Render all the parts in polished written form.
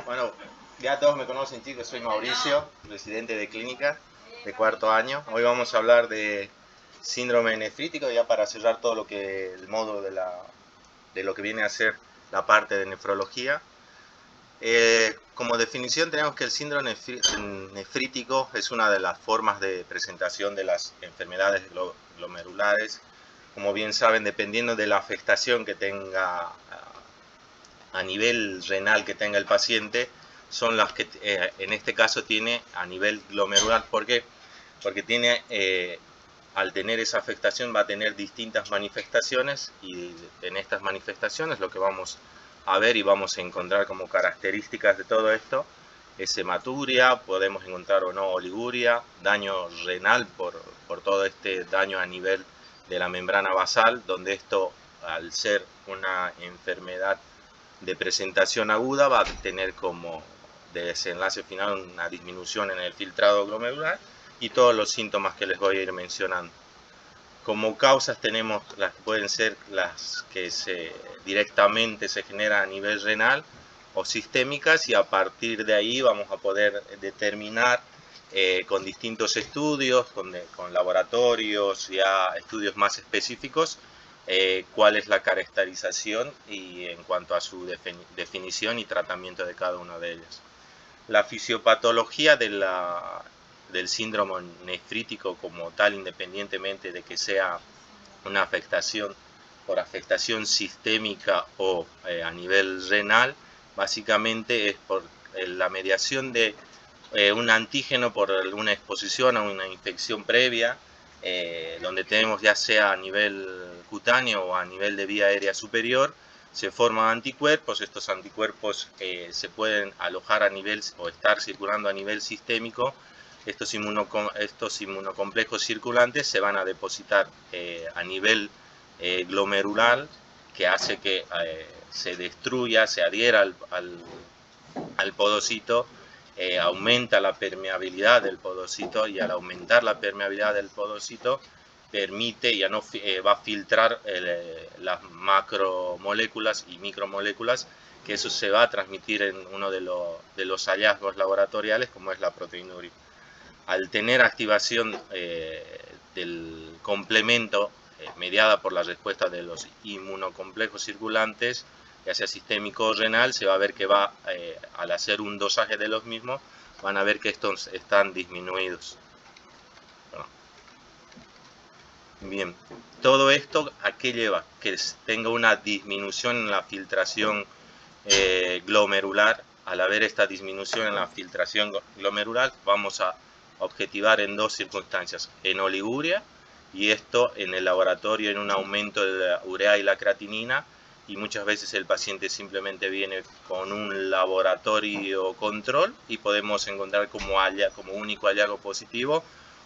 Bueno, ya todos me conocen, chicos, soy Mauricio, residente de clínica de cuarto año. Hoy vamos a hablar de síndrome nefrítico, ya para cerrar todo lo que el módulo de lo que viene a ser la parte de nefrología. Como definición tenemos que el síndrome nefrítico es una de las formas de presentación de las enfermedades glomerulares. Como bien saben, dependiendo de la afectación que tenga a nivel renal que tenga el paciente, son las que en este caso tiene a nivel glomerular. ¿Por qué? Porque tiene, al tener esa afectación va a tener distintas manifestaciones, y en estas manifestaciones lo que vamos a ver y vamos a encontrar como características de todo esto es hematuria, podemos encontrar o no oliguria, daño renal por todo este daño a nivel de la membrana basal, donde esto, al ser una enfermedad de presentación aguda, va a tener como desenlace final una disminución en el filtrado glomerular y todos los síntomas que les voy a ir mencionando. Como causas tenemos las que pueden ser las que directamente se generan a nivel renal o sistémicas, y a partir de ahí vamos a poder determinar con distintos estudios, con laboratorios, ya estudios más específicos, cuál es la caracterización y en cuanto a su definición y tratamiento de cada una de ellas. La fisiopatología del síndrome nefrítico como tal, independientemente de que sea una afectación por afectación sistémica o a nivel renal, básicamente es por la mediación de un antígeno por una exposición a una infección previa, donde tenemos ya sea a nivel cutáneo o a nivel de vía aérea superior, se forman anticuerpos. Estos anticuerpos se pueden alojar a nivel o estar circulando a nivel sistémico. Estos inmunocomplejos circulantes se van a depositar a nivel glomerular, que hace que se destruya, se adhiera al podocito, aumenta la permeabilidad del podocito, y al aumentar la permeabilidad del podocito permite, ya no va a filtrar las macromoléculas y micromoléculas, que eso se va a transmitir en uno de los hallazgos laboratoriales, como es la proteinuria. Al tener activación del complemento mediada por la respuesta de los inmunocomplejos circulantes, ya sea sistémico o renal, se va a ver que al hacer un dosaje de los mismos, van a ver que estos están disminuidos. Bien, todo esto ¿a qué lleva? Que tenga una disminución en la filtración glomerular. Al haber esta disminución en la filtración glomerular, vamos a objetivar en dos circunstancias: en oliguria, y esto en el laboratorio en un aumento de la urea y la creatinina, y muchas veces el paciente simplemente viene con un laboratorio control y podemos encontrar como único hallazgo positivo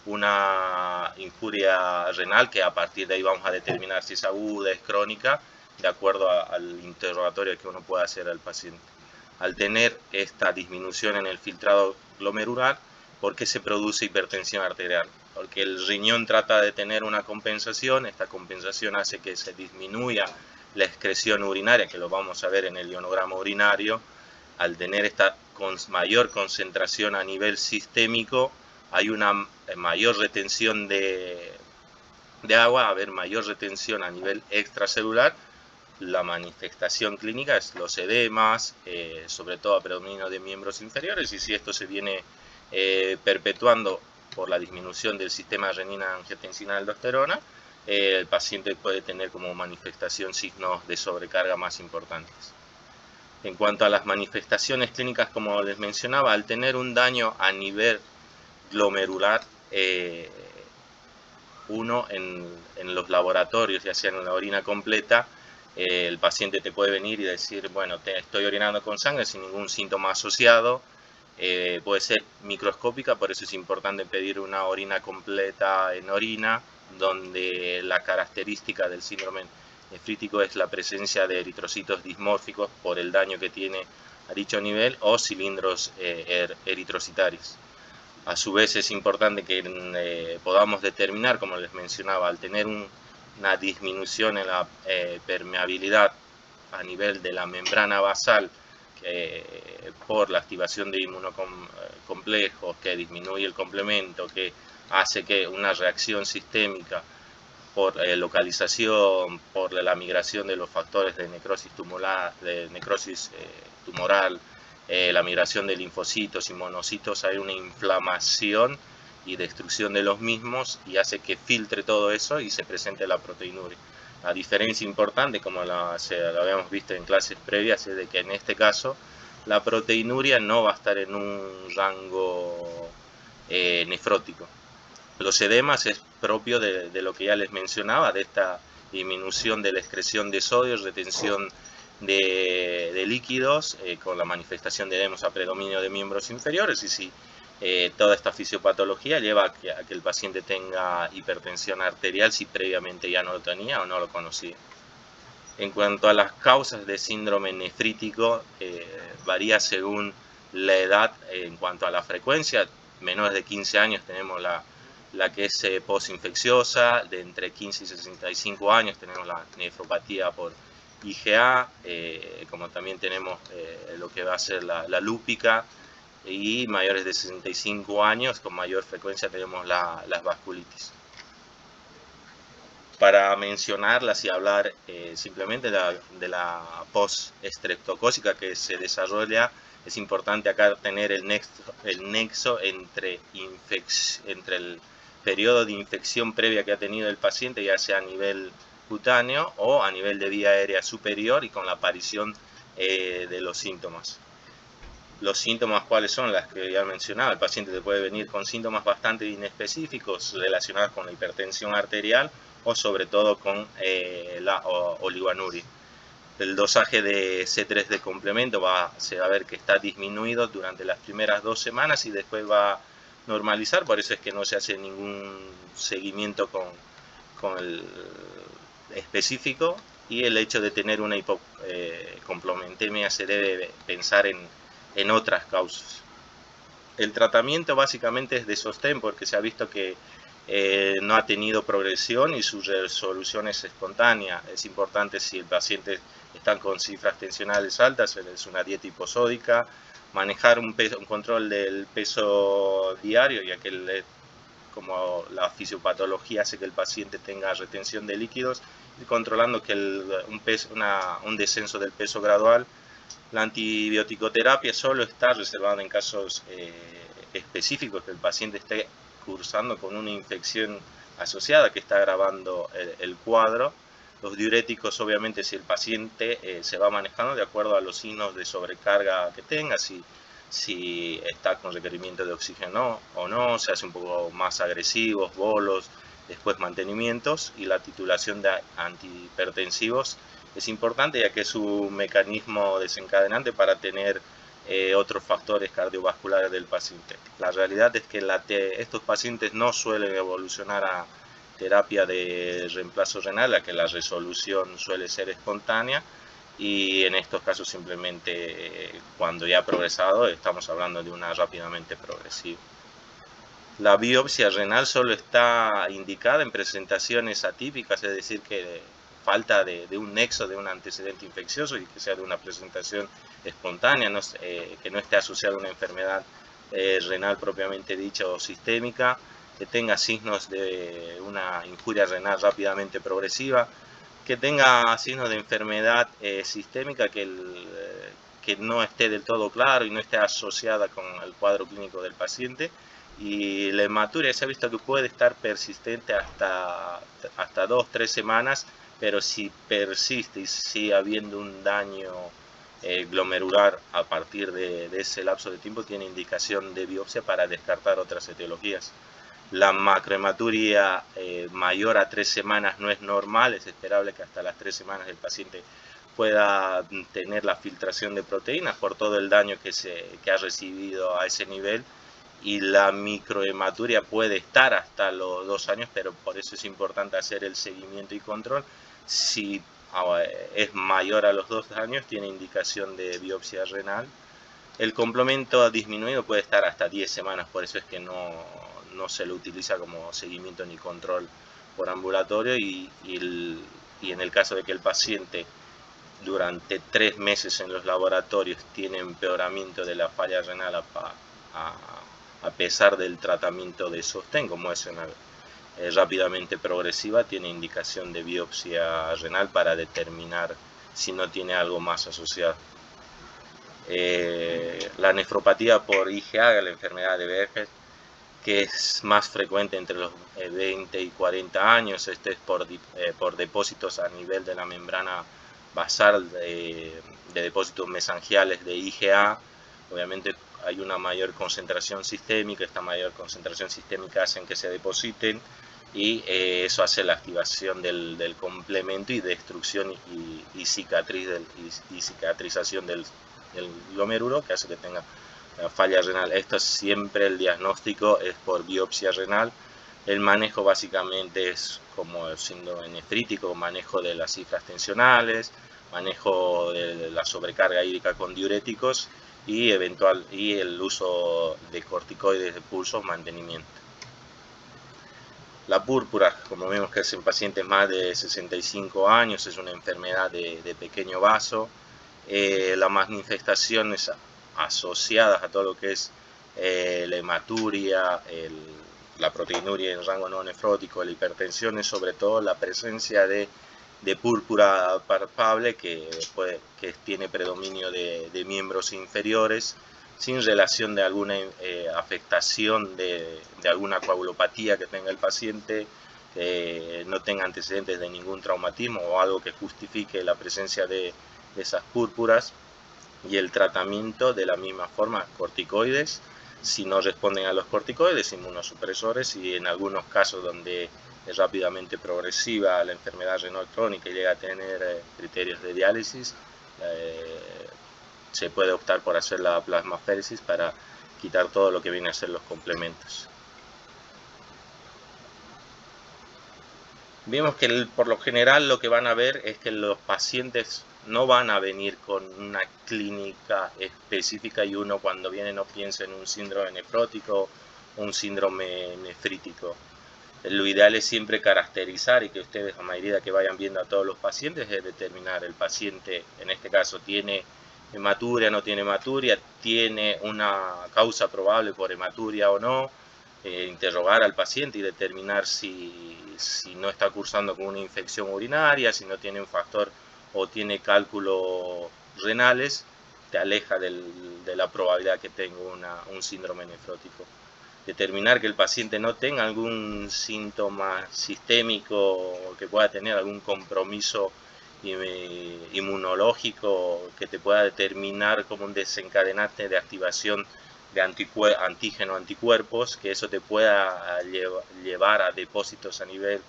una injuria renal, que a partir de ahí vamos a determinar si es aguda, es crónica, de acuerdo al interrogatorio que uno pueda hacer al paciente. Al tener esta disminución en el filtrado glomerular, ¿por qué se produce hipertensión arterial? Porque el riñón trata de tener una compensación. Esta compensación hace que se disminuya la excreción urinaria, que lo vamos a ver en el ionograma urinario. Al tener esta mayor concentración a nivel sistémico, hay una mayor retención de agua, a haber mayor retención a nivel extracelular. La manifestación clínica es los edemas, sobre todo a predominio de miembros inferiores, y si esto se viene perpetuando por la disminución del sistema renina-angiotensina-aldosterona, el paciente puede tener como manifestación signos de sobrecarga más importantes. En cuanto a las manifestaciones clínicas, como les mencionaba, al tener un daño a nivel glomerular, uno en los laboratorios, ya sea en la orina completa, el paciente te puede venir y decir, bueno, estoy orinando con sangre sin ningún síntoma asociado. Puede ser microscópica, por eso es importante pedir una orina completa en orina, donde la característica del síndrome nefrítico es la presencia de eritrocitos dismórficos por el daño que tiene a dicho nivel, o cilindros eritrocitarios. A su vez es importante que podamos determinar, como les mencionaba, al tener una disminución en la permeabilidad a nivel de la membrana basal, por la activación de inmunocomplejos, que disminuye el complemento, que hace que una reacción sistémica por localización, por la migración de los factores de necrosis tumoral, la migración de linfocitos y monocitos, hay una inflamación y destrucción de los mismos y hace que filtre todo eso y se presente la proteinuria. La diferencia importante, como lo habíamos visto en clases previas, es de que en este caso la proteinuria no va a estar en un rango nefrótico. Los edemas es propio de lo que ya les mencionaba, de esta disminución de la excreción de sodio, retención de líquidos, con la manifestación de edemas a predominio de miembros inferiores, y si toda esta fisiopatología lleva a que el paciente tenga hipertensión arterial si previamente ya no lo tenía o no lo conocía. En cuanto a las causas de síndrome nefrítico, varía según la edad en cuanto a la frecuencia. Menores de 15 años tenemos la que es postinfecciosa, de entre 15 y 65 años tenemos la nefropatía por IgA, como también tenemos lo que va a ser la lúpica, y mayores de 65 años con mayor frecuencia tenemos las vasculitis. Para mencionarlas y hablar simplemente de la post-estreptocócica que se desarrolla, es importante acá tener el nexo entre el periodo de infección previa que ha tenido el paciente, ya sea a nivel cutáneo o a nivel de vía aérea superior, y con la aparición de los síntomas. Los síntomas, ¿cuáles son? Las que ya mencionaba. El paciente puede venir con síntomas bastante inespecíficos relacionados con la hipertensión arterial o sobre todo con la oligoanuria. El dosaje de C3 de complemento se va a ver que está disminuido durante las primeras 2 semanas y después va a normalizar. Por eso es que no se hace ningún seguimiento con el específico, y el hecho de tener una hipocomplementemia se debe pensar en otras causas. El tratamiento básicamente es de sostén, porque se ha visto que no ha tenido progresión y su resolución es espontánea. Es importante, si el paciente está con cifras tensionales altas, es una dieta hiposódica, manejar un control del peso diario, ya que como la fisiopatología hace que el paciente tenga retención de líquidos, y controlando que un descenso del peso gradual. La antibioticoterapia solo está reservada en casos específicos, que el paciente esté cursando con una infección asociada que está agravando el cuadro. Los diuréticos, obviamente, si el paciente se va manejando de acuerdo a los signos de sobrecarga que tenga, si está con requerimiento de oxígeno o no, se hace un poco más agresivos, bolos, después mantenimientos, y la titulación de antihipertensivos es importante, ya que es un mecanismo desencadenante para tener otros factores cardiovasculares del paciente. La realidad es que estos pacientes no suelen evolucionar a terapia de reemplazo renal, ya que la resolución suele ser espontánea, y en estos casos simplemente cuando ya ha progresado estamos hablando de una rápidamente progresiva. La biopsia renal solo está indicada en presentaciones atípicas, es decir, que falta de un nexo, de un antecedente infeccioso, y que sea de una presentación espontánea, que no esté asociada a una enfermedad renal propiamente dicha o sistémica, que tenga signos de una injuria renal rápidamente progresiva, que tenga signos de enfermedad sistémica que no esté del todo claro y no esté asociada con el cuadro clínico del paciente. Y la hematuria se ha visto que puede estar persistente hasta 2-3 semanas, pero si persiste y sigue habiendo un daño glomerular a partir de ese lapso de tiempo, tiene indicación de biopsia para descartar otras etiologías. La macrohematuria mayor a 3 semanas no es normal, es esperable que hasta las 3 semanas el paciente pueda tener la filtración de proteínas por todo el daño que ha recibido a ese nivel, y la microhematuria puede estar hasta los 2 años, pero por eso es importante hacer el seguimiento y control. Si es mayor a los 2 años, tiene indicación de biopsia renal. El complemento disminuido puede estar hasta 10 semanas, por eso es que no se lo utiliza como seguimiento ni control por ambulatorio, y en el caso de que el paciente durante 3 meses en los laboratorios tiene empeoramiento de la falla renal a pesar del tratamiento de sostén, como es una rápidamente progresiva, tiene indicación de biopsia renal para determinar si no tiene algo más asociado. La nefropatía por IgA, la enfermedad de Behçet, que es más frecuente entre los 20 y 40 años, este es por depósitos a nivel de la membrana basal de depósitos mesangiales de IgA. Obviamente hay una mayor concentración sistémica, esta mayor concentración sistémica hace que se depositen y eso hace la activación del complemento y destrucción y cicatrización del glomérulo, que hace que tenga la falla renal. Esto siempre el diagnóstico es por biopsia renal. El manejo básicamente es como el síndrome nefrítico, manejo de las cifras tensionales, manejo de la sobrecarga hídrica con diuréticos y el uso de corticoides de pulso, mantenimiento. La púrpura, como vemos que es en pacientes más de 65 años, es una enfermedad de pequeño vaso. Las manifestaciones asociadas a todo lo que es la hematuria, la proteinuria en rango no nefrótico, la hipertensión, es sobre todo la presencia de púrpura palpable que tiene predominio de miembros inferiores, sin relación de alguna afectación de alguna coagulopatía que tenga el paciente, que no tenga antecedentes de ningún traumatismo o algo que justifique la presencia de esas púrpuras, y el tratamiento de la misma forma, corticoides, si no responden a los corticoides, inmunosupresores, y en algunos casos donde es rápidamente progresiva la enfermedad renal crónica y llega a tener criterios de diálisis, se puede optar por hacer la plasmaféresis para quitar todo lo que viene a ser los complementos. Vemos que por lo general lo que van a ver es que los pacientes no van a venir con una clínica específica y uno cuando viene no piensa en un síndrome nefrótico o un síndrome nefrítico. Lo ideal es siempre caracterizar y que ustedes a medida que vayan viendo a todos los pacientes es determinar el paciente, en este caso tiene hematuria, no tiene hematuria, tiene una causa probable por hematuria o no, interrogar al paciente y determinar si no está cursando con una infección urinaria, si no tiene un factor o tiene cálculos renales, te aleja de la probabilidad que tenga un síndrome nefrótico. Determinar que el paciente no tenga algún síntoma sistémico, que pueda tener algún compromiso inmunológico que te pueda determinar como un desencadenante de activación de antígeno-anticuerpos, que eso te pueda llevar a depósitos a nivel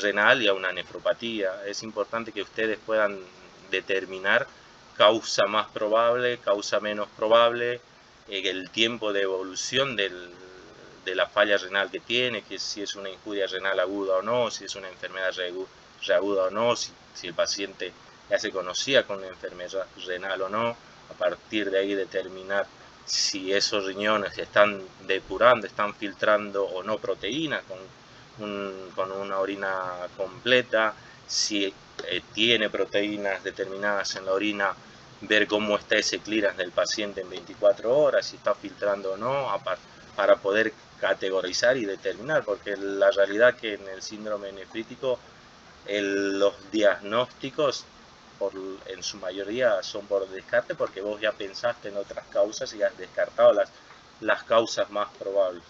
renal y a una nefropatía. Es importante que ustedes puedan determinar causa más probable, causa menos probable, el tiempo de evolución de la falla renal que tiene, que si es una injuria renal aguda o no, si es una enfermedad reaguda o no, si el paciente ya se conocía con una enfermedad renal o no. A partir de ahí determinar si esos riñones están depurando, están filtrando o no proteínas con una orina completa, si tiene proteínas determinadas en la orina, ver cómo está ese clearance del paciente en 24 horas, si está filtrando o no, para poder categorizar y determinar, porque la realidad que en el síndrome nefrítico los diagnósticos en su mayoría son por descarte, porque vos ya pensaste en otras causas y has descartado las causas más probables.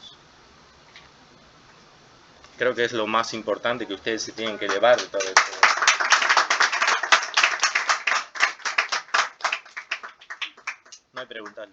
Creo que es lo más importante que ustedes se tienen que llevar de todo esto. No hay preguntas.